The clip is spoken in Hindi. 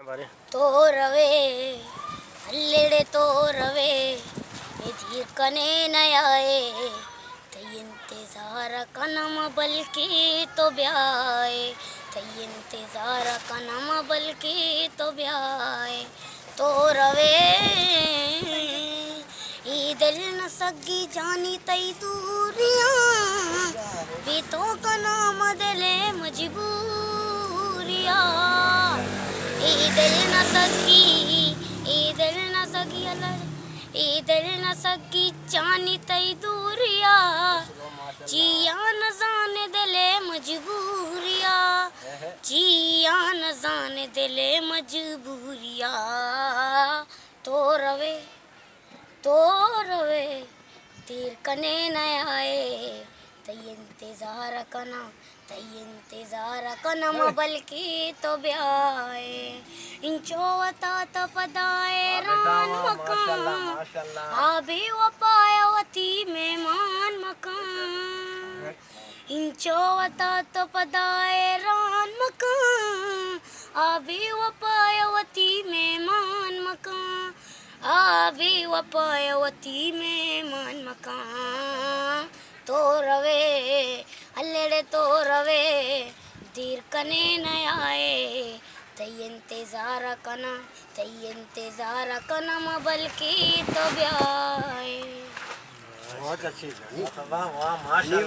बारे तो रवे अल्लेड़े तो रवे ये कने न आए तई इंतजार कनम बल्कि तो ब्याए तई इंतजार कनम बल्कि तो ब्याए तो रवे ई दिल न सगी जानी तई दूरियां भी तो का नाम दिले मजबूरिया ई दिल न सगी ई दिल न सगी ई दिल न सगी जानी तई दूरिया जिया न जाने दिले मजबूरिया जिया न जाने दिले मजबूरिया तो रवे तीर कने न आए तई इंतजार कनम बल्कि तो ब्याए इंचोवता तपदाए रान मकान आभी वपायवती मेहमान मकान इंचोवता तपदाए रान मकान आभी वपायवती मेहमान मकान आभी वपायवती मेहमान मकान तो रवे अल्लेड़े तो रवे दीर कने न आए तई इंतजार कनम बल्कि तो ब्याए। बहुत अच्छी, वाह वाह माशाल्लाह।